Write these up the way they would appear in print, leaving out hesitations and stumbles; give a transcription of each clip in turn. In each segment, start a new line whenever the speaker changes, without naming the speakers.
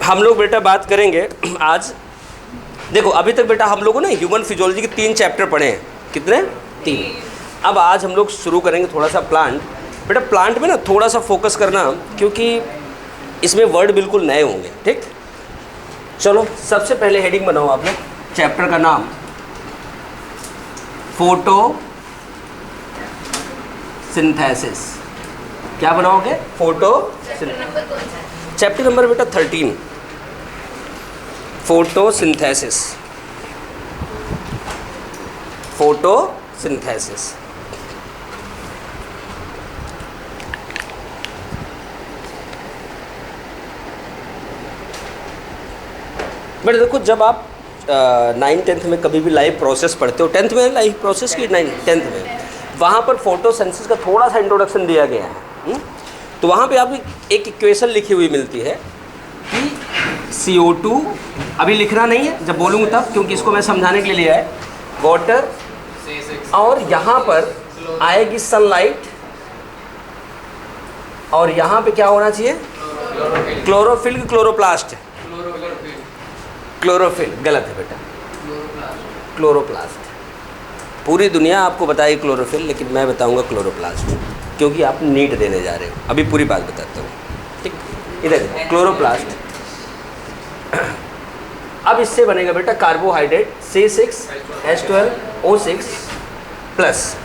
हम लोग बेटा बात करेंगे आज। देखो अभी तक बेटा हम लोगों ने ह्यूमन फिजियोलॉजी के 3 चैप्टर पढ़े हैं। कितने? 3। अब आज हम लोग शुरू करेंगे थोड़ा सा प्लांट। बेटा प्लांट में ना थोड़ा सा फोकस करना, क्योंकि इसमें वर्ड बिल्कुल नए होंगे। ठीक, चलो सबसे पहले हेडिंग बनाओ आप लोग। चैप्टर का नाम फोटोसिंथेसिस। क्या बनाओगे? चैप्टर नंबर बेटा 13, फोटोसिंथेसिस। फोटोसिंथेसिस बट देखो, जब आप 9th-10th में कभी भी लाइव प्रोसेस पढ़ते हो, 10th में लाइव प्रोसेस की 9th-10th में, वहाँ पर फोटोसिंथेसिस का थोड़ा सा इंट्रोडक्शन दिया गया है। तो वहाँ पे आपको एक इक्वेशन लिखी हुई मिलती है कि CO2, अभी लिखना नहीं है, जब बोलूँगा तब, क्योंकि इसको मैं समझाने के लिए लिया है। वाटर, और यहाँ पर आएगी सनलाइट, और यहाँ पे क्या होना चाहिए? Chlorophyll, chloroplast. क्लोरोफिल गलत है बेटा, क्लोरोप्लास्ट। पूरी दुनिया आपको बताएगी क्लोरोफिल, लेकिन मैं बताऊंगा क्लोरोप्लास्ट, क्योंकि आप नीट देने जा रहे हो। अभी पूरी बात बताता हूँ। ठीक, इधर क्लोरोप्लास्ट। अब इससे बनेगा बेटा कार्बोहाइड्रेट C6H12O6 प्लस,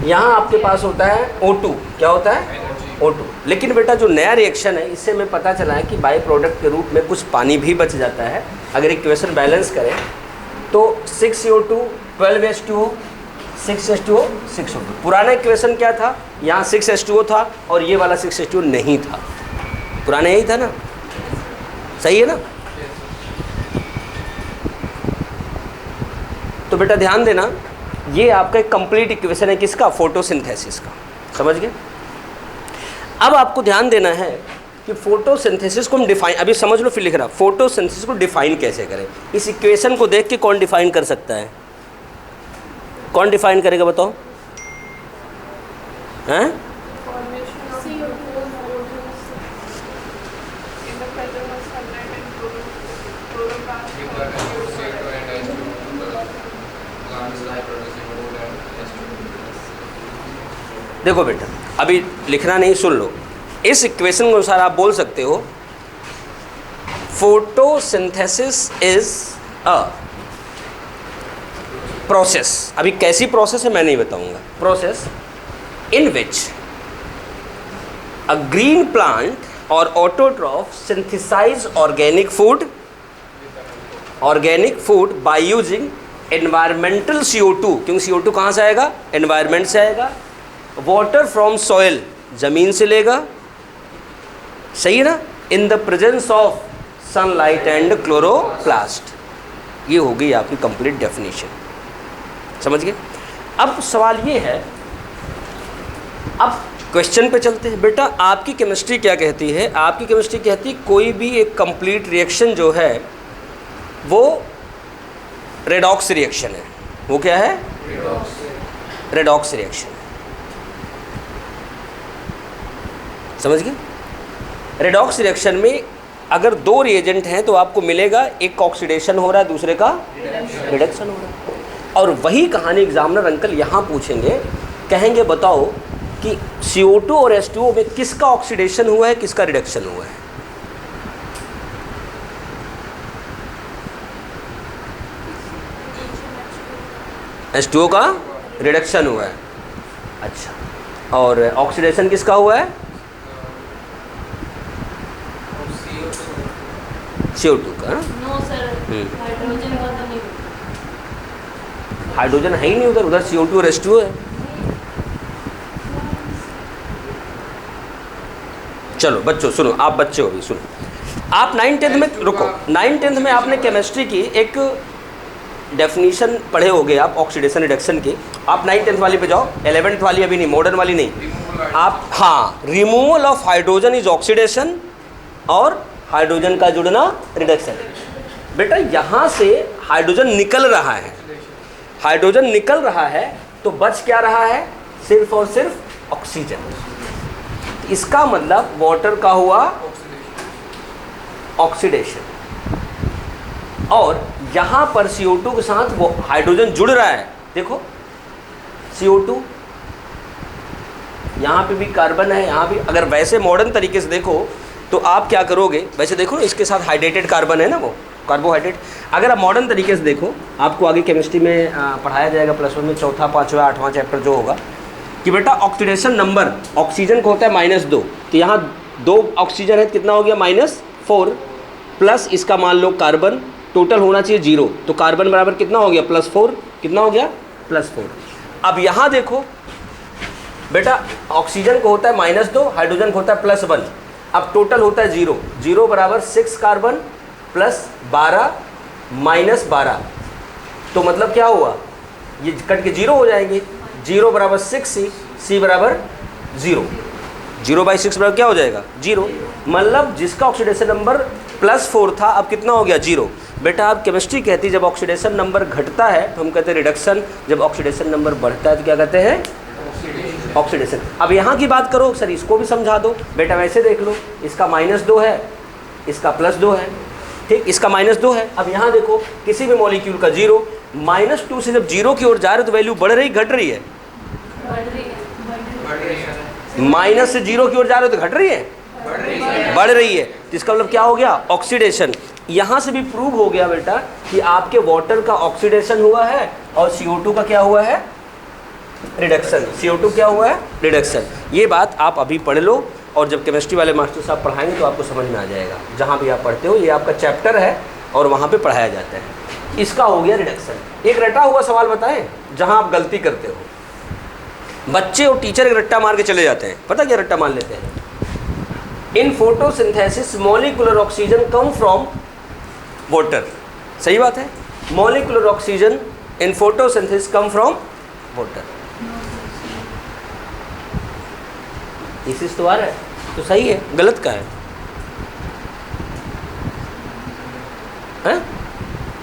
यहाँ आपके पास होता है O2। क्या होता है? O2। लेकिन बेटा जो नया रिएक्शन है, इससे हमें पता चला है कि बाई प्रोडक्ट के रूप में कुछ पानी भी बच जाता है। अगर इक्वेशन बैलेंस करें तो 6CO2 12H2O 6H2O 6O2। पुराना इक्वेशन क्या था? यहाँ 6H2O था और ये वाला 6H2O नहीं था। पुराना यही था ना, सही है ना? तो बेटा ध्यान देना, ये आपका एक कंप्लीट इक्वेशन है किसका? फोटोसिंथेसिस का। समझ गए? अब आपको ध्यान देना है कि फोटोसिंथेसिस को हम डिफाइन, अभी समझ लो फिर लिख रहा, फोटोसिंथेसिस को डिफाइन कैसे करें। इस इक्वेशन को देख के कौन डिफाइन कर सकता है? कौन डिफाइन करेगा बताओ? हैं? देखो बेटा, अभी लिखना नहीं, सुन लो। इस इक्वेशन के अनुसार आप बोल सकते हो फोटोसिंथेसिस इज अ प्रोसेस। अभी कैसी प्रोसेस है मैं नहीं बताऊंगा। Process in which a green plant और autotroph synthesize organic food by using environmental CO2, क्योंकि CO2 कहाँ से आएगा? एनवायरमेंट से आएगा। वाटर फ्रॉम सॉइल, जमीन से लेगा, सही है ना? इन the presence of sunlight and chloroplast. ये हो गई आपकी कंप्लीट डेफिनेशन। समझ गए? अब सवाल ये है, अब क्वेश्चन पे चलते हैं। बेटा आपकी केमिस्ट्री क्या कहती है? आपकी केमिस्ट्री कहती है कोई भी एक कंप्लीट रिएक्शन जो है वो रेडॉक्स रिएक्शन है। वो क्या है? Redox reaction. समझ गए? रेडॉक्स रिएक्शन में अगर 2 रिएजेंट हैं तो आपको मिलेगा, एक ऑक्सीडेशन हो रहा है, दूसरे का रिडक्शन हो रहा है। और वही कहानी एग्जामिनर अंकल यहाँ पूछेंगे, कहेंगे बताओ कि CO2 और H2O में किसका ऑक्सीडेशन हुआ है, किसका रिडक्शन हुआ है? H2O का रिडक्शन हुआ है। अच्छा, और ऑक्सीडेशन किसका हुआ है? CO2 का।
नो सर, हाइड्रोजन का तो नहीं।
हाइड्रोजन है ही नहीं उधर, उधर CO2 और H2O है। चलो बच्चों सुनो, आप बच्चे हो भी सुनो। आप 9th-10th में, रुको, 9th-10th में आपने केमिस्ट्री की एक डेफिनेशन पढ़े होगे आप, ऑक्सीडेशन रिडक्शन की। आप 9th-10th वाली पे जाओ, 11th वाली अभी नहीं, मॉडर्न वाली नहीं। आप, हाँ, removal of hydrogen is oxidation और हाइड्रोजन का जुड़ना रिडक्शन। बेटा यहाँ से हाइड्रोजन निकल रहा है, हाइड्रोजन निकल रहा है तो बच क्या रहा है? सिर्फ और सिर्फ ऑक्सीजन। इसका मतलब वाटर का हुआ ऑक्सीडेशन। और यहाँ पर CO2 के साथ वो हाइड्रोजन जुड़ रहा है, देखो CO2, यहाँ पे भी कार्बन है, यहाँ भी। अगर वैसे मॉडर्न तरीके से देखो तो आप क्या करोगे, वैसे देखो ना इसके साथ हाइड्रेटेड कार्बन है ना, वो कार्बोहाइड्रेट। अगर आप मॉडर्न तरीके से देखो, आपको आगे केमिस्ट्री में पढ़ाया जाएगा +1 में, चौथा, पाँचवा, 8वां चैप्टर जो होगा, कि बेटा ऑक्सीडेशन नंबर ऑक्सीजन को होता है -2, तो यहाँ 2 ऑक्सीजन है, कितना हो गया -4, प्लस इसका मान लो कार्बन, टोटल होना चाहिए 0, तो कार्बन बराबर कितना हो गया +4, कितना हो गया +4। अब यहाँ देखो बेटा ऑक्सीजन को होता है -2, हाइड्रोजन को होता है +1, अब टोटल होता है 0, 0 बराबर 6 कार्बन प्लस 12 माइनस 12, तो मतलब क्या हुआ, ये कट के 0 हो जाएंगे, 0 बराबर 6C, C बराबर 0, 0/6 बराबर क्या हो जाएगा 0, मतलब जिसका ऑक्सीडेशन नंबर +4 था अब कितना हो गया 0। बेटा आप केमिस्ट्री कहती है जब ऑक्सीडेशन नंबर घटता है तो हम कहते हैं रिडक्शन, जब ऑक्सीडेशन नंबर बढ़ता है तो क्या कहते हैं ऑक्सीडेशन। अब यहाँ की बात करो सर, इसको भी समझा दो बेटा, वैसे देख लो, इसका -2 है, इसका +2 है, ठीक, इसका -2 है। अब यहाँ देखो किसी भी मॉलिक्यूल का 0, -2 से जब 0 की ओर जा रहे हो तो वैल्यू बढ़ रही घट रही है, माइनस से 0 की ओर जा रहे हो तो घट रही है, बढ़ रही है, तो इसका मतलब क्या हो गया ऑक्सीडेशन। यहाँ से भी प्रूव हो गया बेटा कि आपके वाटर का ऑक्सीडेशन हुआ है और CO2 का क्या हुआ है रिडक्शन, CO2 क्या हुआ है रिडक्शन। ये बात आप अभी पढ़ लो और जब केमिस्ट्री वाले मास्टर साहब पढ़ाएंगे तो आपको समझ में आ जाएगा, जहाँ भी आप पढ़ते हो ये आपका चैप्टर है और वहाँ पे पढ़ाया जाता है। इसका हो गया रिडक्शन। एक रटा हुआ सवाल बताएं जहाँ आप गलती करते हो, बच्चे और टीचर एक रट्टा मार के चले जाते हैं, पता क्या रट्टा मार लेते हैं, in photosynthesis molecular oxygen come from water, सही बात है, molecular oxygen in photosynthesis come from water, thesis तो आ रहा है तो सही है, गलत का है?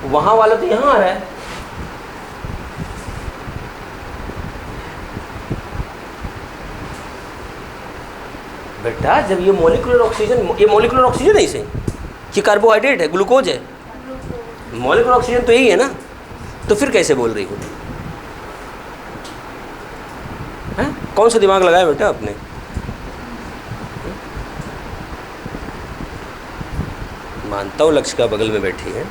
वहाँ वाला तो यहाँ आ रहा है। बेटा जब ये मॉलिक्यूलर ऑक्सीजन, ये मॉलिक्यूलर ऑक्सीजन है, इसे ये कार्बोहाइड्रेट है, ग्लूकोज है, मॉलिक्यूलर ऑक्सीजन तो यही है ना, तो फिर कैसे बोल रही हो? कौन सा दिमाग लगाया बेटा आपने? मानता हूँ लक्ष्य का बगल में बैठी है,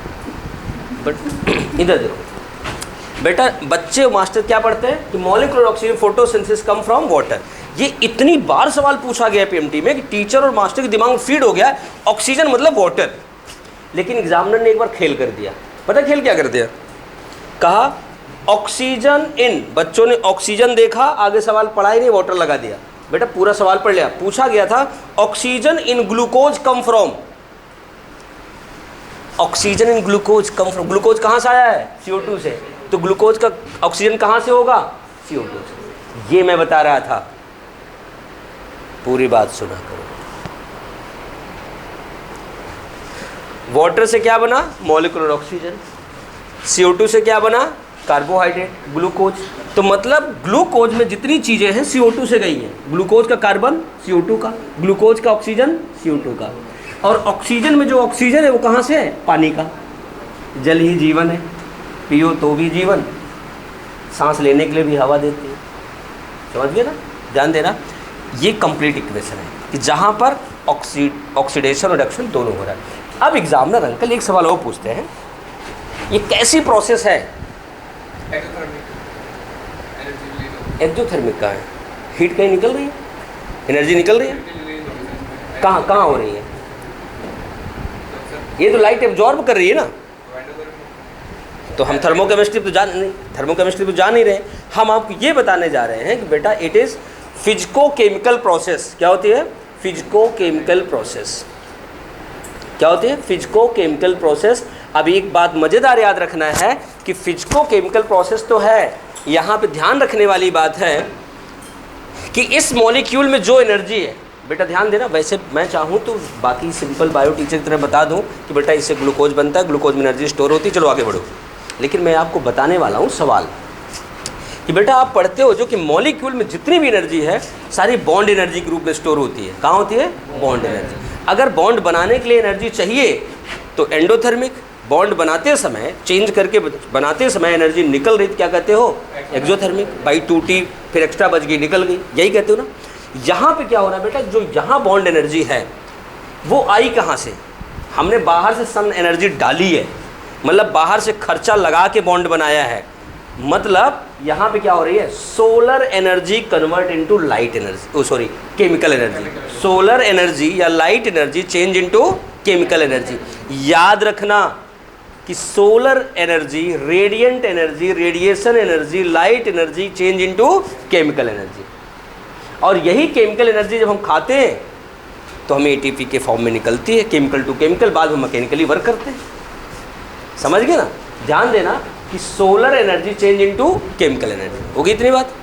बट इधर देखो बेटा, बच्चे मास्टर क्या पढ़ते हैं कि molecular oxygen photosynthesis come from water. ये इतनी बार सवाल पूछा गया PMT में कि टीचर और मास्टर के दिमाग में फीड हो गया ऑक्सीजन मतलब वाटर, लेकिन एग्जामिनर ने एक बार खेल कर दिया। पता खेल क्या कर दिया? कहा ऑक्सीजन इन, बच्चों ने ऑक्सीजन देखा, आगे सवाल पढ़ा ही नहीं, वाटर लगा दिया। बेटा पूरा सवाल पढ़ लिया, पूछा गया था oxygen in glucose come from, oxygen in glucose come from, glucose कहाँ से आया है CO2 से, तो ग्लूकोज का ऑक्सीजन कहाँ से होगा CO2 से। ये मैं बता रहा था, पूरी बात सुना करो। वाटर से क्या बना मॉलिक्यूलर ऑक्सीजन, CO2 से क्या बना कार्बोहाइड्रेट, ग्लूकोज। तो मतलब ग्लूकोज में जितनी चीज़ें हैं CO2 से गई हैं, ग्लूकोज का कार्बन CO2 का, ग्लूकोज का ऑक्सीजन CO2 का, और ऑक्सीजन में जो ऑक्सीजन है वो कहाँ से है पानी का, जल ही जीवन है, पियो तो भी जीवन, सांस लेने के लिए भी हवा देती है, समझ गए ना, ध्यान देना। ये कंप्लीट इक्वेशन है कि जहाँ पर ऑक्सीडेशन और रिडक्शन दोनों हो रहा है। अब एग्जामिनर अंकल एक सवाल और पूछते हैं, ये कैसी प्रोसेस है? एक्सोथर्मिक का है, हीट कहीं निकल रही है, एनर्जी निकल रही है, कहाँ कहाँ हो रही है? ये तो लाइट एब्जॉर्ब कर रही है ना, तो हम थर्मोकेमिस्ट्री तो जान नहीं रहे। हम आपको ये बताने जा रहे हैं कि बेटा it is physico chemical process. क्या होती है फिजिको केमिकल प्रोसेस? क्या होती है फिजिको केमिकल प्रोसेस? अब एक बात मज़ेदार याद रखना है कि फिजिको केमिकल प्रोसेस तो है, यहाँ पे ध्यान रखने वाली बात है कि इस मॉलिक्यूल में जो एनर्जी है, बेटा ध्यान देना, वैसे मैं चाहूँ तो बाकी सिंपल बायो टीचर की तरह बता दूँ कि बेटा इससे ग्लूकोज बनता है, ग्लूकोज में एनर्जी स्टोर होती है, चलो आगे बढ़ो, लेकिन मैं आपको बताने वाला हूँ सवाल कि बेटा आप पढ़ते हो जो कि मॉलिक्यूल में जितनी भी एनर्जी है सारी बॉन्ड एनर्जी के रूप में स्टोर होती है। कहाँ होती है? Bond energy. अगर बॉन्ड बनाने के लिए एनर्जी चाहिए तो एंडोथर्मिक, बॉन्ड बनाते समय चेंज करके बनाते समय एनर्जी निकल रही तो क्या कहते हो, एक्सोथर्मिक। बाई 2T फिर एक्स्ट्रा बच गई, निकल गई, यही कहते हो ना। यहाँ पे क्या हो रहा है बेटा, जो यहाँ बॉन्ड एनर्जी है वो आई कहाँ से, हमने बाहर से सन एनर्जी डाली है, मतलब बाहर से खर्चा लगा के बॉन्ड बनाया है। मतलब यहाँ पे क्या हो रही है, solar energy convert into light energy, sorry chemical energy. Solar energy या light energy change into chemical energy. याद रखना कि solar energy, radiant energy, radiation energy, light energy change into chemical energy. और यही केमिकल एनर्जी जब हम खाते हैं तो हमें ATP के फॉर्म में निकलती है, केमिकल टू केमिकल, बाद में मैकेनिकली वर्क करते हैं। समझ गए ना, ध्यान देना कि solar energy change into chemical energy. होगी इतनी बात।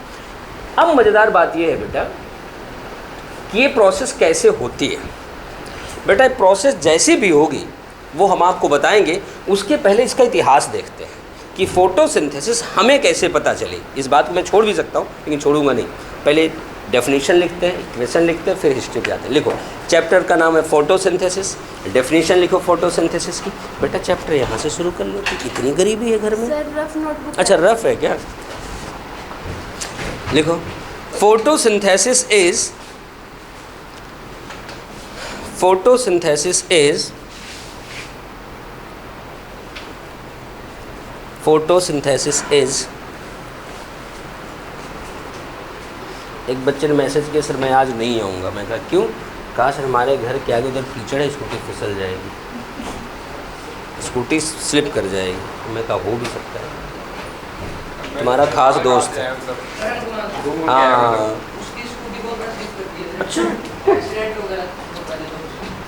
अब मज़ेदार बात यह है बेटा कि ये प्रोसेस कैसे होती है। बेटा ये प्रोसेस जैसी भी होगी वो हम आपको बताएंगे, उसके पहले इसका इतिहास देखते हैं कि फोटोसिंथेसिस हमें कैसे पता चली। इस बात को मैं छोड़ भी सकता हूँ लेकिन छोड़ूंगा नहीं। पहले डेफिनेशन लिखते हैं, इक्वेशन लिखते हैं, फिर हिस्ट्री पे आते हैं। लिखो, चैप्टर का नाम है फोटोसिंथेसिस, डेफिनेशन लिखो फोटोसिंथेसिस की। बेटा चैप्टर यहाँ से शुरू कर लो कि इतनी गरीबी है घर में।
Sir rough notebook.
अच्छा रफ है क्या, लिखो फोटोसिंथेसिस इज एक बच्चे ने मैसेज किया, सर मैं आज नहीं आऊँगा। मैं कहा क्यों? कहा सर हमारे घर के आगे उधर कीचड़ है, स्कूटी फिसल जाएगी, स्कूटी स्लिप कर जाएगी। मैं कहा हो भी सकता है, तुम्हारा खास दोस्त है। हाँ अच्छा,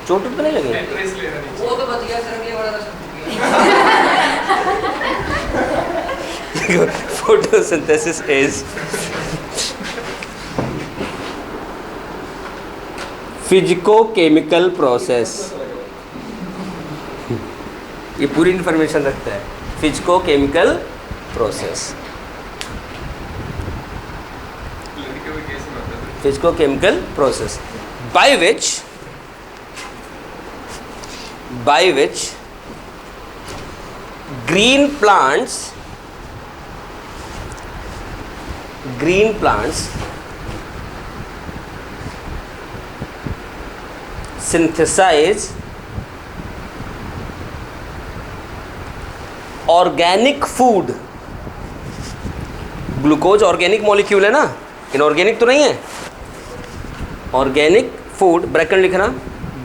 चोट तो नहीं लगी?
वो तो बच गया सर, अगले वाला
फोटोसिंथेसिस इज फिजिको-केमिकल प्रोसेस। ये पूरी इंफॉर्मेशन रखता है, physico-chemical process. Physico-chemical process by which green plants synthesize organic food. Glucose organic molecule है ना, इनऑर्गेनिक तो नहीं है। ऑर्गेनिक फूड, ब्रैकेट लिखना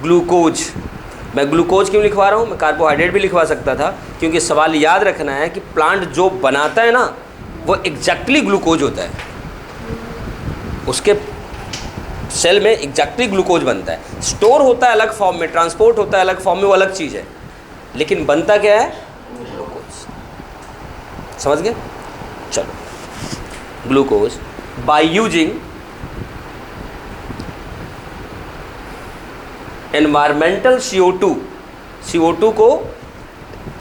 ग्लूकोज। मैं ग्लूकोज क्यों लिखवा रहा हूँ, मैं कार्बोहाइड्रेट भी लिखवा सकता था, क्योंकि सवाल याद रखना है कि प्लांट जो बनाता है ना वो एग्जैक्टली ग्लूकोज होता है, उसके सेल में एग्जैक्टली ग्लूकोज बनता है। स्टोर होता है अलग फॉर्म में, ट्रांसपोर्ट होता है अलग फॉर्म में, वो अलग चीज़ है, लेकिन बनता क्या है, ग्लूकोज। समझ गए? चलो, glucose bye using environmental CO2 को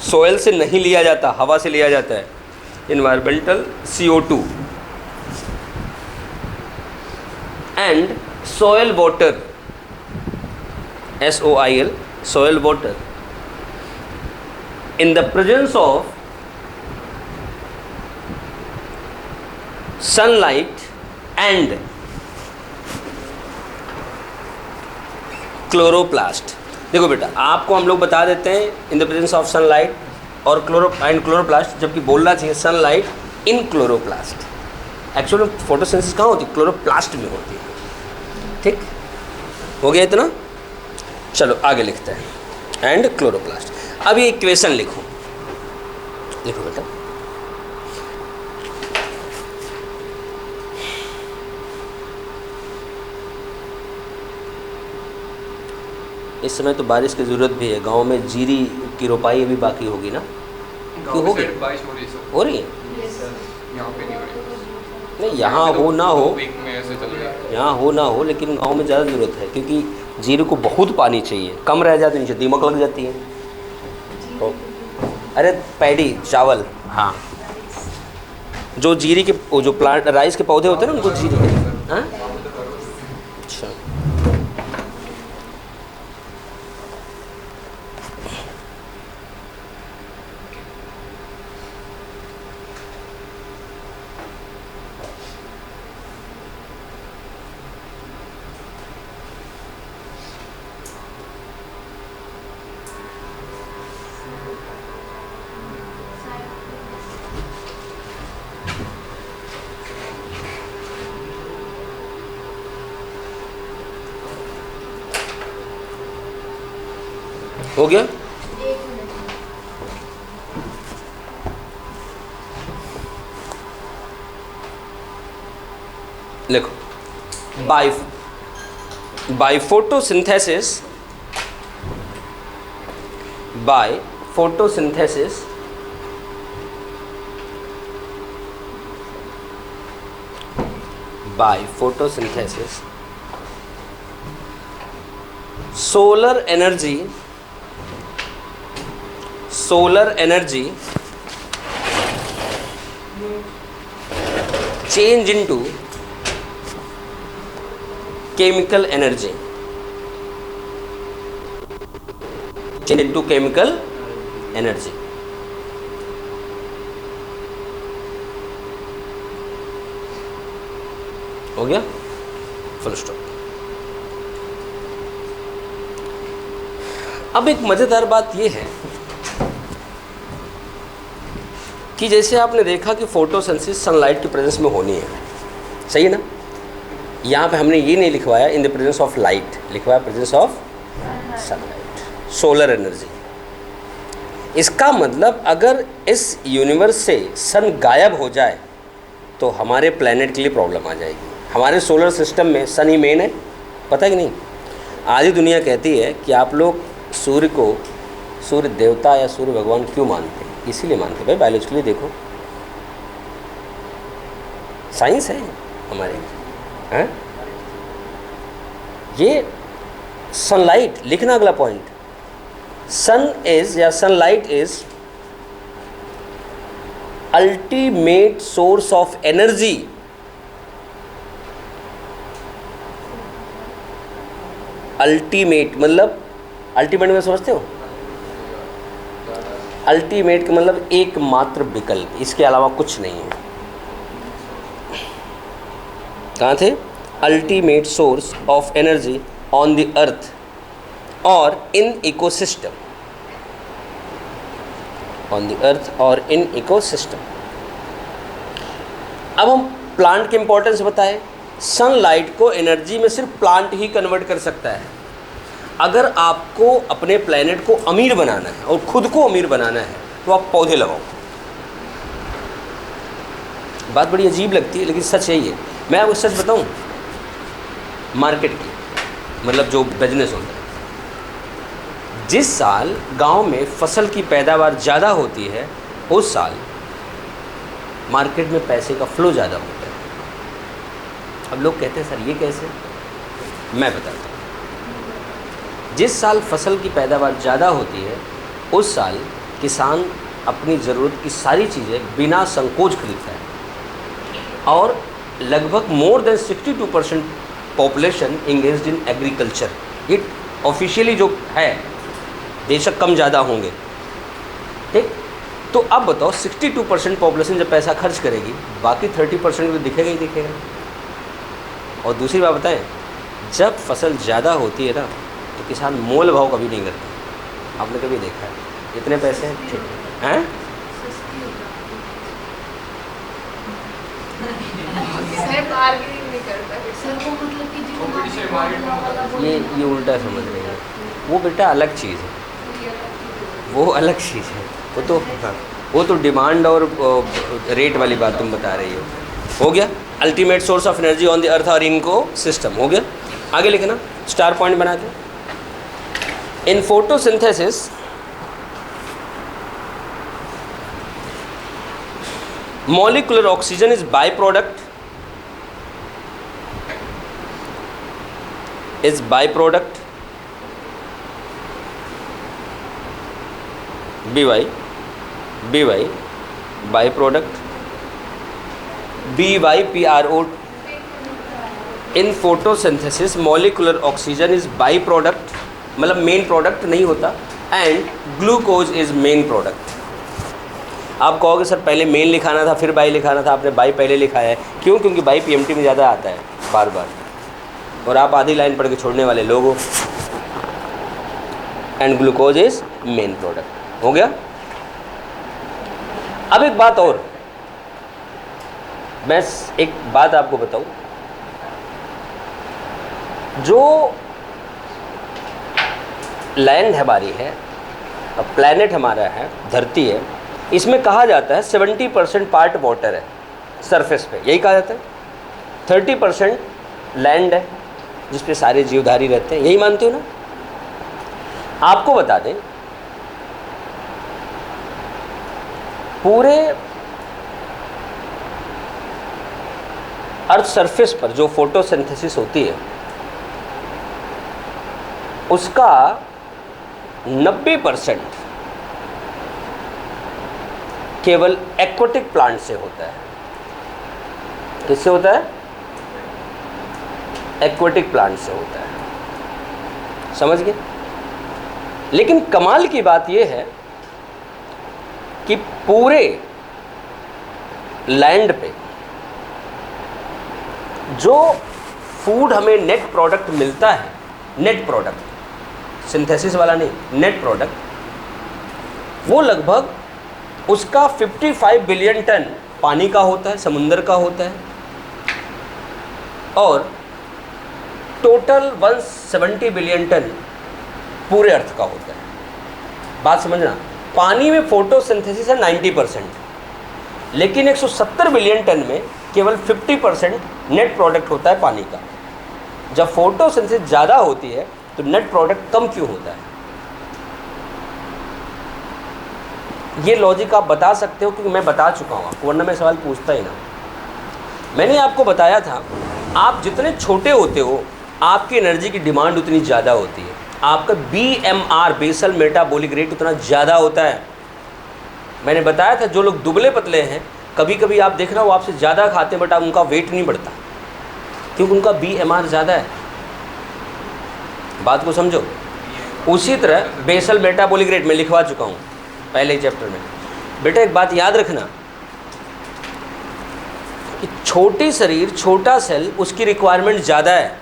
सोयल से नहीं लिया जाता, हवा से लिया जाता है। Environmental CO2 and soil water, SOIL, soil water, in the presence of sunlight and chloroplast. देखो बेटा, आपको हम लोग बता देते हैं इन द प्रेजेंस ऑफ सनलाइट और क्लोरोप्लास्ट, जबकि बोलना चाहिए सनलाइट इन क्लोरोप्लास्ट। एक्चुअली फोटोसिंथेसिस कहाँ होती है, क्लोरोप्लास्ट में होती है। ठीक हो गया इतना? चलो आगे लिखते हैं, एंड क्लोरोप्लास्ट। अब ये इक्वेशन लिखो बेटा। इस समय तो बारिश की ज़रूरत भी है, गांव में जीरी की रोपाई अभी बाकी होगी ना? क्यों होगी?
बारिश
हो रही है?
यहाँ पे नहीं हो रही।
नहीं, यहाँ हो ना हो,
वीक में ऐसे चल रहा है।
यहाँ हो ना हो, लेकिन गांव में ज़्यादा ज़रूरत है, क्योंकि जीरे को बहुत पानी चाहिए। कम रह जाते नीचे दीमक लग जाती है। तो अरे पैडी, चावल, हाँ, जो जीरी के, वो जो प्लांट राइस के पौधे होते हैं ना, उनको जीरी के। हाँ अच्छा, हो गया? लिखो, by photosynthesis, by photosynthesis by photosynthesis solar energy change into chemical energy, हो गया? Full stop. अब एक मजेदार बात यह है कि जैसे आपने देखा कि फोटोसिंथेसिस सनलाइट की प्रेजेंस में होनी है, सही है ना? यहाँ पे हमने ये नहीं लिखवाया in the presence of light, लिखवाया presence of sunlight, solar energy. इसका मतलब अगर इस यूनिवर्स से सन गायब हो जाए तो हमारे प्लेनेट के लिए प्रॉब्लम आ जाएगी। हमारे सोलर सिस्टम में सन ही मेन है, पता है कि नहीं? आधी दुनिया कहती है कि आप लोग सूर्य को सूर्य देवता या सूर्य भगवान क्यों मानते हैं? इसीलिए मानते हैं भाई, बायोलॉजिकली देखो, साइंस है हमारे हैं। ये सनलाइट लिखना, अगला पॉइंट, सन इज या sunlight is ultimate source of energy. Ultimate मतलब, अल्टीमेट में समझते हो? अल्टीमेट का मतलब एकमात्र विकल्प, इसके अलावा कुछ नहीं है। कहाँ थे? Ultimate source of energy on the earth और in ecosystem, on the earth और इन इकोसिस्टम। अब हम प्लांट के इंपॉर्टेंस बताएं। सनलाइट को एनर्जी में सिर्फ प्लांट ही कन्वर्ट कर सकता है। अगर आपको अपने प्लेनेट को अमीर बनाना है और खुद को अमीर बनाना है तो आप पौधे लगाओ। बात बड़ी अजीब लगती है लेकिन सच है ये। मैं आपको सच बताऊं, मार्केट की मतलब जो बिजनेस होता है, जिस साल गांव में फसल की पैदावार ज़्यादा होती है उस साल मार्केट में पैसे का फ्लो ज़्यादा होता है। अब लोग कहते हैं सर ये कैसे? मैं बताता हूँ। जिस साल फसल की पैदावार ज़्यादा होती है उस साल किसान अपनी ज़रूरत की सारी चीज़ें बिना संकोच खरीदता है और लगभग more than 62% population engaged in agriculture. ये ऑफिशियली जो है, बेशक कम ज़्यादा होंगे, ठीक? तो अब बताओ 62% पॉपुलेशन जब पैसा खर्च करेगी, बाकी 30% तो दिखेगा ही दिखेगा। और दूसरी बात बताएं, जब फसल ज़्यादा होती है ना तो किसान मोल भाव कभी नहीं करता। आपने कभी देखा है? इतने पैसे हैं, ठीक हैं? ये उल्टा समझ रही है। वो बेटा अलग चीज़ है, वो अलग चीज़ है। वो तो हाँ, वो तो डिमांड और रेट वाली बात तुम बता रही हो गया? Ultimate source of energy on the earth और इनको सिस्टम, हो गया? आगे लिखना स्टार पॉइंट बना के। In photosynthesis molecular oxygen is byproduct, by byproduct, BYPRO। In photosynthesis molecular oxygen is by product, मतलब मेन प्रोडक्ट नहीं होता, and glucose is main product. आप कहोगे सर पहले मेन लिखाना था फिर बाई लिखाना था, आपने बाई पहले लिखाया है। क्यों? क्योंकि बाई पीएमटी में ज़्यादा आता है बार बार, और आप आधी लाइन पढ़ के छोड़ने वाले लोग हो। And glucose is main product, हो गया? अब एक बात और, मैं एक बात आपको बताऊं, जो लैंड हमारी है, प्लैनेट हमारा है, धरती है, इसमें कहा जाता है 70% पार्ट वाटर है सरफेस पे, यही कहा जाता है। 30% लैंड है जिस पे सारे जीवधारी रहते हैं, यही मानते हो ना। आपको बता दें, पूरे अर्थ सरफेस पर जो फोटोसिंथेसिस होती है उसका 90% केवल एक्वाटिक प्लांट से होता है। किससे होता है? एक्वाटिक प्लांट से होता है, समझ गए। लेकिन कमाल की बात यह है कि पूरे लैंड पे जो फूड हमें नेट प्रोडक्ट मिलता है, नेट प्रोडक्ट, सिंथेसिस वाला नहीं, नेट प्रोडक्ट, वो लगभग उसका 55 बिलियन टन पानी का होता है, समुंदर का होता है, और टोटल 170 बिलियन टन पूरे अर्थ का होता है। बात समझना, पानी में फोटोसिंथेसिस है 90%, लेकिन 170 बिलियन टन में केवल 50% नेट प्रोडक्ट होता है पानी का। जब फोटोसिंथेसिस ज़्यादा होती है तो नेट प्रोडक्ट कम क्यों होता है? ये लॉजिक आप बता सकते हो, क्योंकि मैं बता चुका हूँ आपको, वरना मैं सवाल पूछता ही ना। मैंने आपको बताया था, आप जितने छोटे होते हो आपकी एनर्जी की डिमांड उतनी ज़्यादा होती है, आपका BMR बेसल मेटाबॉलिक रेट उतना ज़्यादा होता है। मैंने बताया था जो लोग दुबले पतले हैं, कभी कभी आप देखना वो आपसे ज़्यादा खाते हैं बट आप उनका वेट नहीं बढ़ता, क्योंकि उनका BMR ज़्यादा है। बात को समझो। उसी तरह बेसल मेटाबॉलिक रेट मैं लिखवा चुका हूँ पहले ही चैप्टर में। बेटा एक बात याद रखना कि छोटी शरीर, छोटा सेल, उसकी रिक्वायरमेंट ज़्यादा है।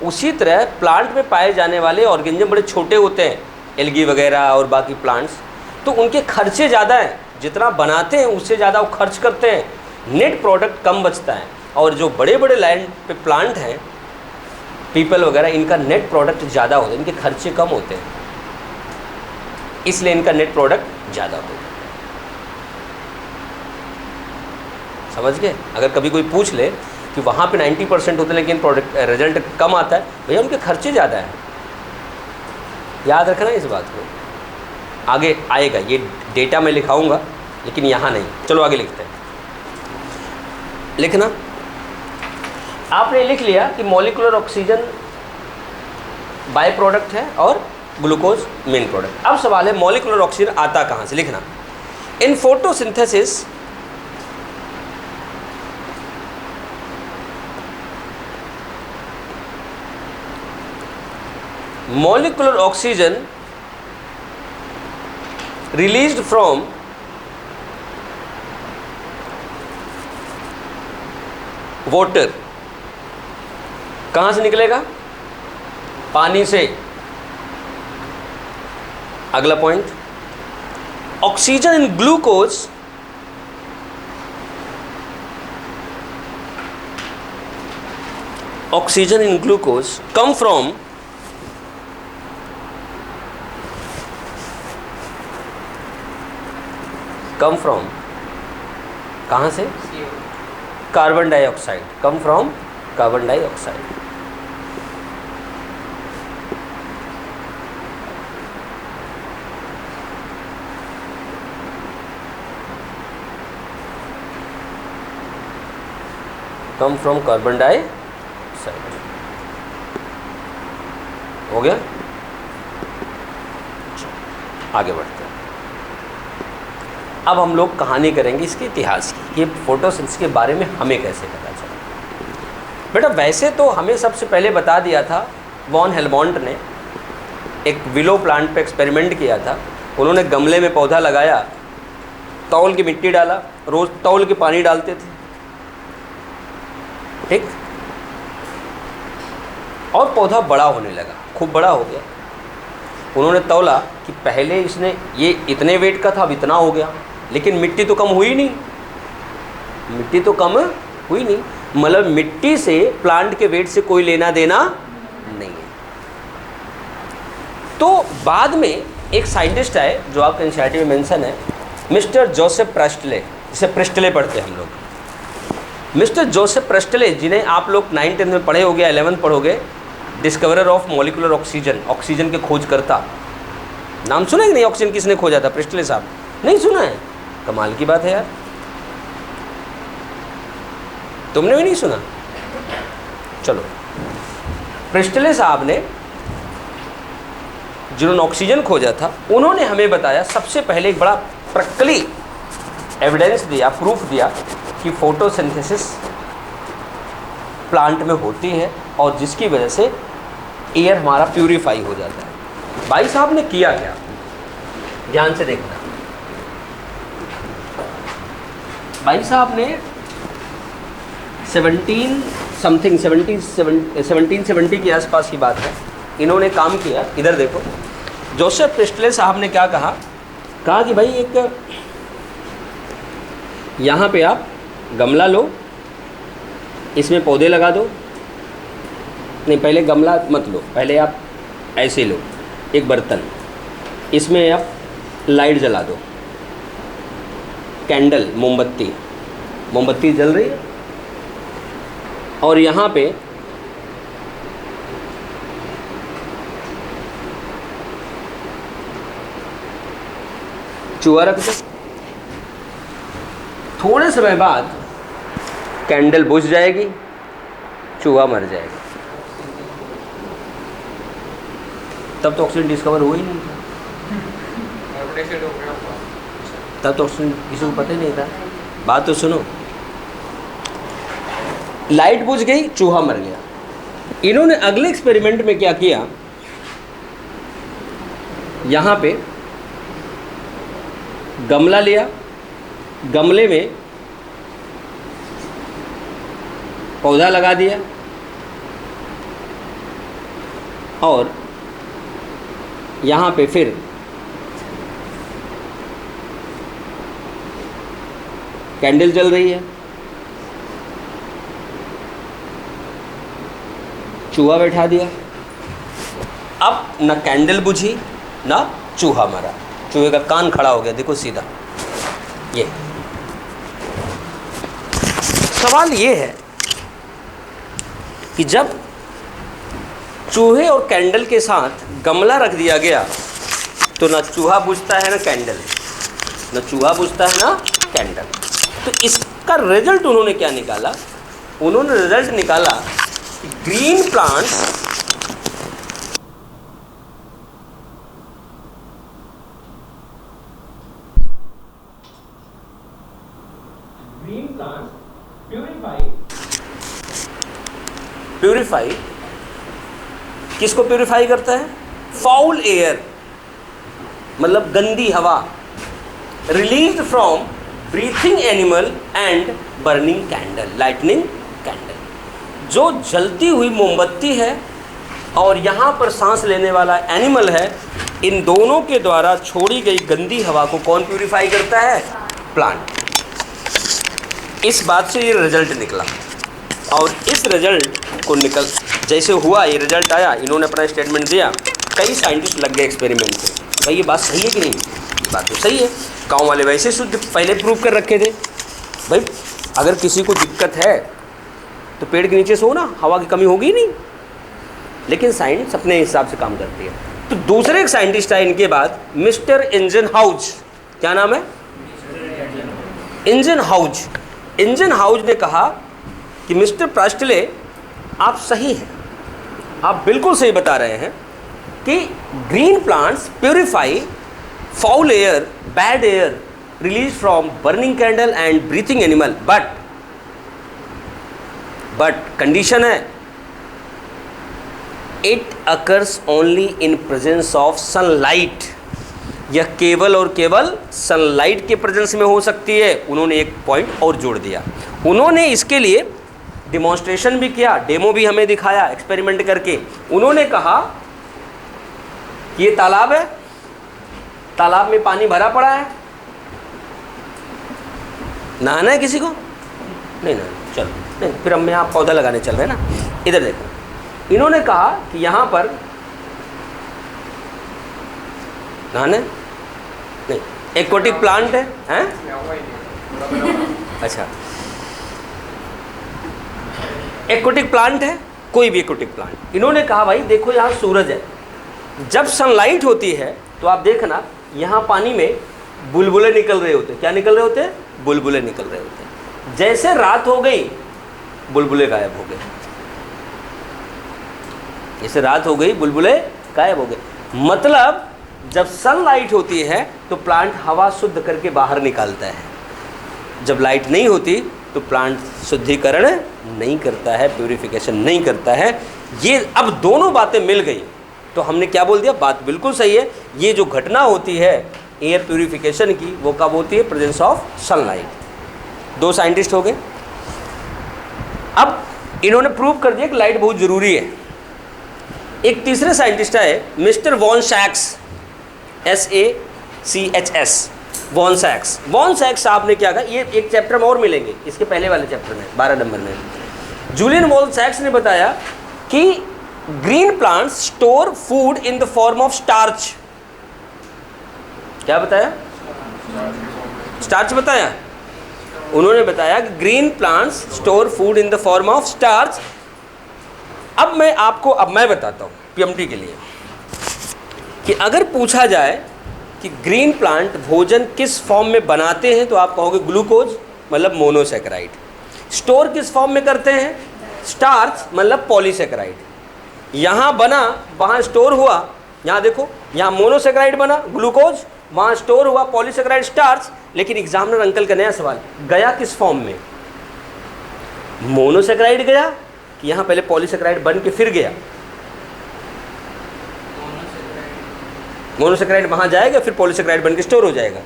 उसी तरह प्लांट में पाए जाने वाले ऑर्गेनिज्म बड़े छोटे होते हैं, एल्गी वगैरह और बाकी प्लांट्स, तो उनके खर्चे ज़्यादा हैं। जितना बनाते हैं उससे ज़्यादा वो खर्च करते हैं, नेट प्रोडक्ट कम बचता है। और जो बड़े बड़े लैंड पे प्लांट हैं, पीपल वगैरह, इनका नेट प्रोडक्ट ज़्यादा होता है, इनके खर्चे कम होते हैं, इसलिए इनका नेट प्रोडक्ट ज़्यादा होता है। समझ गए? अगर कभी कोई पूछ ले कि वहाँ पे 90% होता है लेकिन प्रोडक्ट रिजल्ट कम आता है, भैया उनके खर्चे ज़्यादा हैं। याद रखना इस बात को, आगे आएगा ये डेटा मैं लिखाऊंगा, लेकिन यहाँ नहीं। चलो आगे लिखते हैं। लिखना, आपने लिख लिया कि मॉलिक्यूलर ऑक्सीजन बाय प्रोडक्ट है और ग्लूकोज मेन प्रोडक्ट। अब सवाल है मॉलिक्यूलर ऑक्सीजन आता कहाँ से? लिखना, in photosynthesis molecular oxygen released from water, कहाँ से निकलेगा? पानी से। अगला point, oxygen in glucose come from कहाँ से? Carbon dioxide. Come from carbon dioxide. Come from carbon dioxide. हो गया? आगे बढ़ते हैं। अब हम लोग कहानी करेंगे इसके इतिहास की, ये फोटोसिंथेसिस के बारे में हमें कैसे पता चला। बेटा वैसे तो हमें सबसे पहले बता दिया था, वॉन हेलमोंट ने एक विलो प्लांट पे एक्सपेरिमेंट किया था। उन्होंने गमले में पौधा लगाया, तौल की मिट्टी डाला, रोज़ तौल के पानी डालते थे, ठीक, और पौधा बड़ा होने लगा, खूब बड़ा हो गया। उन्होंने तौला कि पहले इसने ये इतने वेट का था, अब इतना हो गया, लेकिन मिट्टी तो कम हुई नहीं, मिट्टी तो कम हुई नहीं, मतलब मिट्टी से प्लांट के वेट से कोई लेना देना नहीं है। तो बाद में एक साइंटिस्ट आए जो आपके एनसीईआरटी में मेंशन है, मिस्टर जोसेफ प्रेस्टले, जिसे प्रेस्टले पढ़ते हैं हम लोग। मिस्टर जोसेफ प्रेस्टले, जिन्हें आप लोग 9th-10th में पढ़े होगे, 11th पढ़ोगे, discoverer of molecular oxygen, oxygen के खोजकर्ता। नाम सुना कि नहीं? ऑक्सीजन किसने खोजा था? प्रेस्टले साहब। नहीं सुना है? कमाल की बात है यार, तुमने भी नहीं सुना? चलो, प्रेस्टले साहब ने, जिन्होंने ऑक्सीजन खोजा था, उन्होंने हमें बताया, सबसे पहले एक बड़ा प्रैक्टिकली एविडेंस दिया, प्रूफ दिया कि फोटोसिंथेसिस प्लांट में होती है और जिसकी वजह से एयर हमारा प्यूरिफाई हो जाता है। भाई साहब ने किया क्या? ध्यान से देखना। भाई साहब ने 1770 के आसपास की बात है, इन्होंने काम किया। इधर देखो, जोसेफ प्रेस्टले साहब ने क्या कहा कि भाई एक यहाँ पे आप गमला लो, इसमें पौधे लगा दो। नहीं, पहले गमला मत लो, पहले आप ऐसे लो एक बर्तन, इसमें आप लाइट जला दो, कैंडल, मोमबत्ती जल रही है, और यहाँ पे चूहा रख दो। थोड़े समय बाद कैंडल बुझ जाएगी, चूहा मर जाएगा। तब तो ऑक्सीजन डिस्कवर हुआ ही नहीं था, तब तो ऑक्सीजन किसी को पता ही नहीं था। बात तो सुनो, लाइट बुझ गई, चूहा मर गया। इन्होंने अगले एक्सपेरिमेंट में क्या किया, यहाँ पे गमला लिया, गमले में पौधा लगा दिया और यहाँ पे फिर कैंडल जल रही है, चूहा बैठा दिया। अब न कैंडल बुझी ना चूहा मरा, चूहे का कान खड़ा हो गया, देखो सीधा। ये सवाल ये है कि जब चूहे और कैंडल के साथ गमला रख दिया गया तो ना चूहा बुझता है ना कैंडल, ना चूहा बुझता है ना कैंडल। तो इसका रिजल्ट उन्होंने क्या निकाला? उन्होंने रिजल्ट निकाला कि ग्रीन प्लांट्स प्यूरिफाई किसको प्यूरिफाई करता है? फाउल एयर, मतलब गंदी हवा, released from breathing animal and burning candle, lightning candle. जो जलती हुई मोमबत्ती है और यहाँ पर सांस लेने वाला एनिमल है, इन दोनों के द्वारा छोड़ी गई गंदी हवा को कौन प्यूरिफाई करता है? प्लांट। इस बात से ये रिजल्ट निकला और इस रिजल्ट को जैसे हुआ, ये रिजल्ट आया, इन्होंने अपना स्टेटमेंट दिया, कई साइंटिस्ट लग गए एक्सपेरिमेंट पे। भाई ये बात सही है कि नहीं? बात तो सही है। गाँव वाले वैसे शुद्ध पहले प्रूव कर रखे थे। भाई अगर किसी को दिक्कत है तो पेड़ के नीचे सो ना, हवा की कमी होगी नहीं। लेकिन साइंस अपने हिसाब से काम करती है। तो दूसरे एक साइंटिस्ट आए इनके बाद, मिस्टर इंजनहाउज। क्या नाम है? इंजनहाउज। इंजनहाउज ने कहा कि मिस्टर प्रेस्टले आप सही हैं, आप बिल्कुल सही बता रहे हैं कि green plants purify foul air, bad air release from burning candle and breathing animal, but condition है, it occurs only in presence of sunlight. यह केवल और केवल सनलाइट के प्रेजेंस में हो सकती है। उन्होंने एक पॉइंट और जोड़ दिया, उन्होंने इसके लिए डिमॉन्स्ट्रेशन भी किया, डेमो भी हमें दिखाया एक्सपेरिमेंट करके। उन्होंने कहा कि ये तालाब है, तालाब में पानी भरा पड़ा है, नहाना है किसी को? नहीं ना, चलो नहीं, फिर हम यहाँ पौधा लगाने चल रहे हैं ना। इधर देखो, इन्होंने कहा कि यहाँ पर नहाने नहीं, एक्वाटिक प्लांट है, हैं?
मैं आऊँगा ही नहीं।
अच्छा, एक्वाटिक प्लांट है, कोई भी एक्वाटिक प्लांट। इन्होंने कहा भाई देखो यहाँ सूरज है, जब सनलाइट होती है तो आप देखना यहाँ पानी में बुलबुले निकल रहे होते हैं। क्या निकल रहे होते हैं? बुलबुले निकल रहे होते हैं। जैसे रात हो गई बुलबुले गायब हो गए, जैसे रात हो गई बुलबुले गायब हो गए। मतलब जब सनलाइट होती है तो प्लांट हवा शुद्ध करके बाहर निकालता है, जब लाइट नहीं होती तो प्लांट शुद्धिकरण नहीं करता है, प्यूरिफिकेशन नहीं करता है। ये अब दोनों बातें मिल गई तो हमने क्या बोल दिया, बात बिल्कुल सही है। ये जो घटना होती है एयर प्यूरिफिकेशन की, वो कब होती है? Presence of sunlight. 2 साइंटिस्ट हो गए। अब इन्होंने प्रूव कर दिया कि लाइट बहुत ज़रूरी है। एक तीसरे साइंटिस्ट आए, मिस्टर वॉन सैक्स, SACHS, वॉन सैक्स। वॉन सैक्स साहब ने क्या कहा, ये एक चैप्टर में और मिलेंगे, इसके पहले वाले चैप्टर में 12 नंबर में। जूलियन वॉन सैक्स ने बताया कि green plants store food in the form of starch. क्या बताया? स्टार्च बताया। उन्होंने बताया कि green plants store food in the form of starch. अब मैं बताता हूँ PMT के लिए कि अगर पूछा जाए कि ग्रीन प्लांट भोजन किस फॉर्म में बनाते हैं तो आप कहोगे ग्लूकोज, मतलब मोनोसेकेराइड। स्टोर किस फॉर्म में करते हैं? स्टार्च, मतलब पॉलीसेकेराइड। यहाँ बना वहाँ स्टोर हुआ, यहाँ देखो, यहाँ मोनोसेकेराइड बना ग्लूकोज, वहाँ स्टोर हुआ पॉलीसेकेराइड स्टार्च। लेकिन एग्जामिनर अंकल का नया सवाल, गया किस फॉर्म में? मोनोसेकेराइड गया कि यहाँ पहले पॉलीसेकेराइड बन के फिर गया? मोनोसेकेराइड वहाँ जाएगा फिर पॉलीसेकेराइड बन के स्टोर हो जाएगा।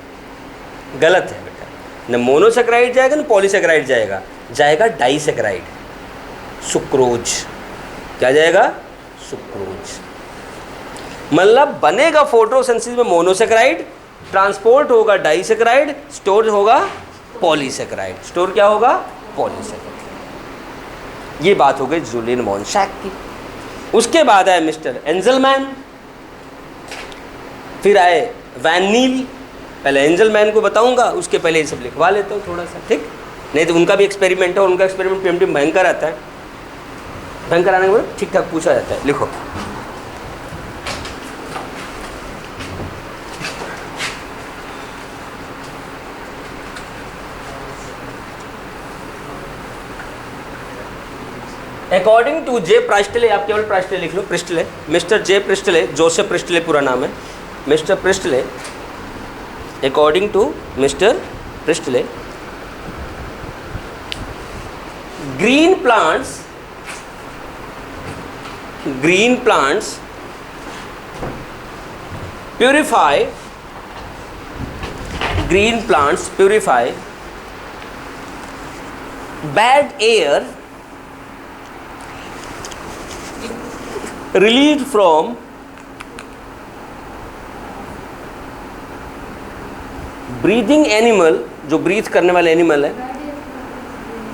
गलत है बेटा, न मोनोसेकेराइड जाएगा न पॉलीसेकेराइड जाएगा, जाएगा डाइसेकेराइड, सुक्रोज। क्या जाएगा? सुक्रोज। मतलब बनेगा फोटोसिंथेसिस में मोनोसेकेराइड, ट्रांसपोर्ट होगा डाइसेकेराइड, स्टोर होगा पॉलीसेकेराइड। स्टोर क्या होगा? पॉलीसेकेराइड। ये बात हो गई जूलियन वॉन सैक की। उसके बाद आए मिस्टर एंजलमैन, फिर आए वैन नील। पहले एंजलमैन को बताऊंगा, उसके पहले ये सब लिखवा लेता हूँ थोड़ा सा, ठीक? नहीं तो उनका भी एक्सपेरिमेंट है और उनका एक्सपेरिमेंट PMT में भयंकर आता है। भयंकर आने के बाद ठीक ठाक पूछा जाता है। लिखो, अकॉर्डिंग टू जे प्रिस्टले, आप केवल प्रिस्टले लिख लो, Priestley, mister J Priestley, Joseph Priestley पूरा नाम है, mister Priestley. According to mister Priestley, green plants purify bad air released from breathing animal, जो ब्रीथ करने वाले एनिमल है,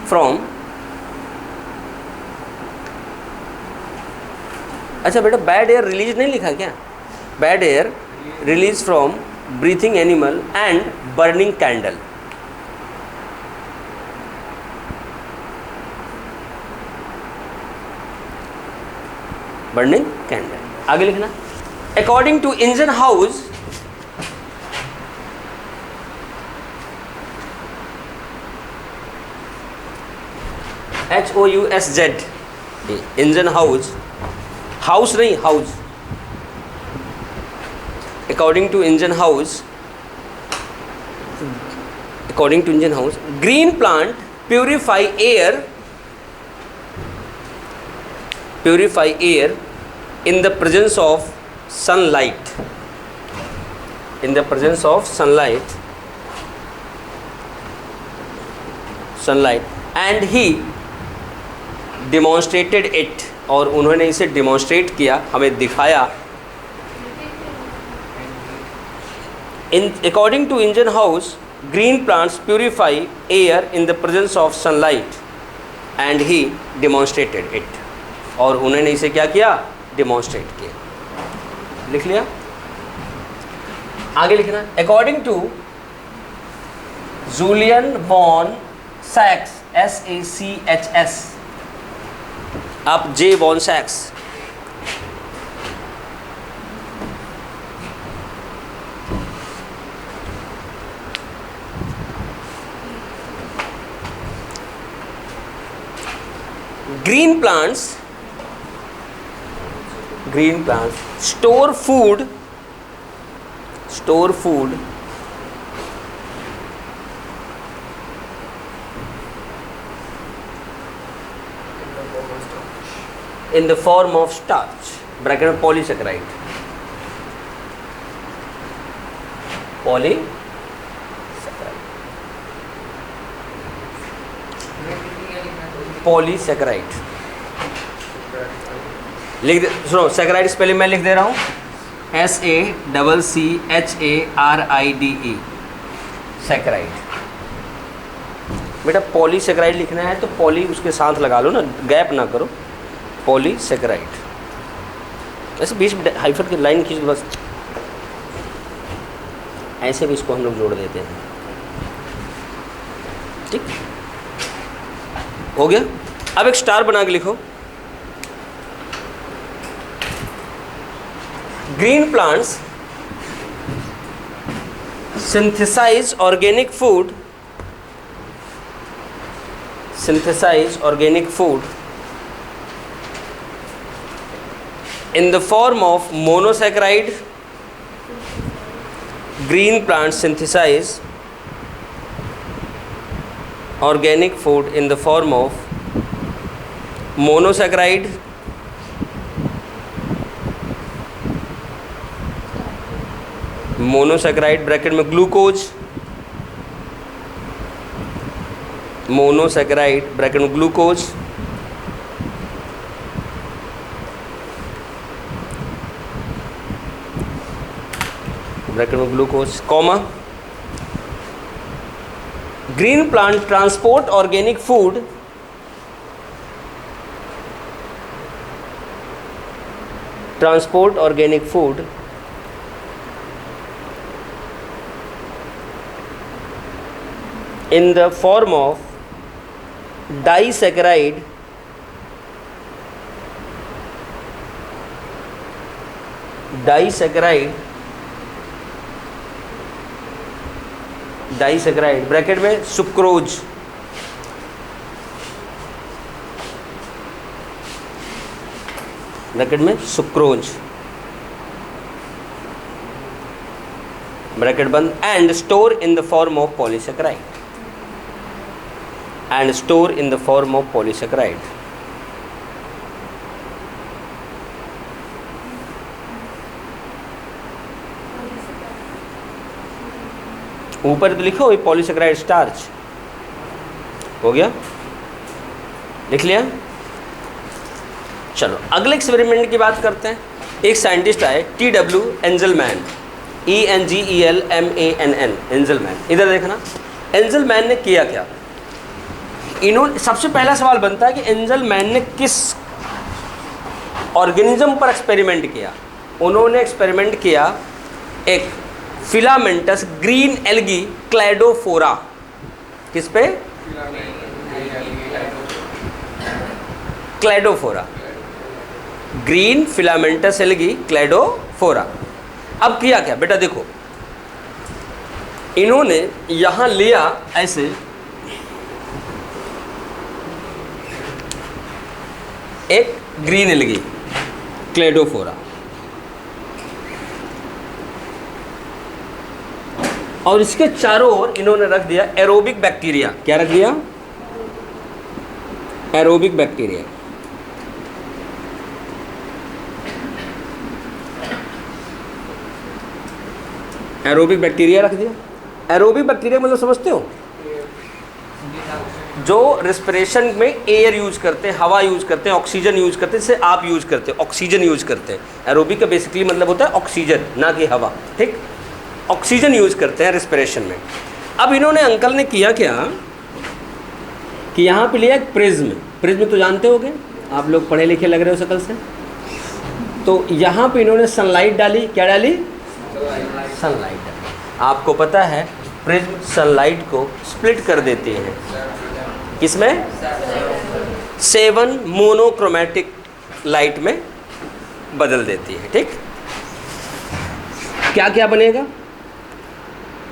फ्रॉम, अच्छा बेटा बैड एयर रिलीज नहीं लिखा क्या? Bad air release from breathing animal and burning candle. Burning candle. आगे लिखना, according to Ingenhousz HOUSZ, Ingenhousz, house नहीं house, according to Ingenhousz, green plant purify air in the presence of sunlight, and he demonstrated it, और उन्होंने इसे demonstrate किया, हमें दिखाया। According to engine house, green plants purify air in the presence of sunlight and he demonstrated it, और उन्होंने इसे क्या किया? डिमॉन्स्ट्रेट किया। लिख लिया? आगे लिखना, अकॉर्डिंग टू जूलियन वॉन सैक्स, SACHS, आप J वॉन सैक्स, green plants store food in the form of starch, bracket में पॉलीसेकेराइड, पॉलीसेकेराइड लिख दे, सुनो सेकेराइड स्पेलिंग मैं लिख दे रहा हूँ, SACCHARIDE, सेकेराइड। बेटा पॉलीसेकेराइड लिखना है तो पॉली उसके साथ लगा लो ना, गैप ना करो, पॉलीसेकेराइड। ऐसे बीच में हाइफन की लाइन खींच दो बस, ऐसे भी इसको हम लोग जोड़ देते हैं, ठीक हो गया। अब एक स्टार बना के लिखो, green plants synthesize organic food in the form of monosaccharide. Green plants synthesize organic food in the form of monosaccharide, bracket में ग्लूकोज, मोनोसैकेराइड ब्रैकेट में glucose, comma, green plant transport organic food in the form of disaccharide, bracket में sucrose, bracket बंद, and store in the form of polysaccharide, ऊपर तो लिखो polysaccharide starch, हो गया, लिख लिया। चलो अगले एक्सपेरिमेंट की बात करते हैं। एक साइंटिस्ट आए, TW एंजलमैन, ENGELMANN, एंजलमैन। इधर देखना, एंजलमैन ने किया क्या। इन्होंने, सबसे पहला सवाल बनता है कि एंजलमैन ने किस ऑर्गेनिज्म पर एक्सपेरिमेंट किया। उन्होंने एक्सपेरिमेंट किया एक फिलामेंटस ग्रीन एल्गी क्लैडोफोरा। किस पे? Cladophora, green filamentous algae Cladophora. अब किया क्या बेटा, देखो इन्होंने यहां लिया ऐसे एक ग्रीन एल्गी क्लैडोफोरा, और इसके चारों ओर इन्होंने रख दिया एरोबिक बैक्टीरिया। क्या रख दिया? Aerobic bacteria. एरोबिक बैक्टीरिया रख दिया। एरोबिक बैक्टीरिया मतलब समझते हो? जो रिस्पिरेशन में एयर यूज करते हैं, हवा यूज करते हैं, ऑक्सीजन यूज करते हैं, जैसे आप यूज करते हैं, ऑक्सीजन यूज करते हैं। एरोबिक का बेसिकली मतलब होता है ऑक्सीजन, ना कि हवा, ठीक। ऑक्सीजन यूज करते हैं रिस्पिरेशन में। अब इन्होंने, अंकल ने किया क्या कि यहाँ पे लिया एक प्रिज्म। प्रिज्म तो जानते होगे आप लोग, पढ़े लिखे लग रहे हो शकल से। तो यहाँ पे इन्होंने सनलाइट डाली। क्या डाली? सनलाइट। आपको पता है प्रिज्म सनलाइट को स्प्लिट कर देते हैं किसमें? 7 मोनोक्रोमेटिक लाइट में बदल देती है। ठीक, क्या क्या बनेगा?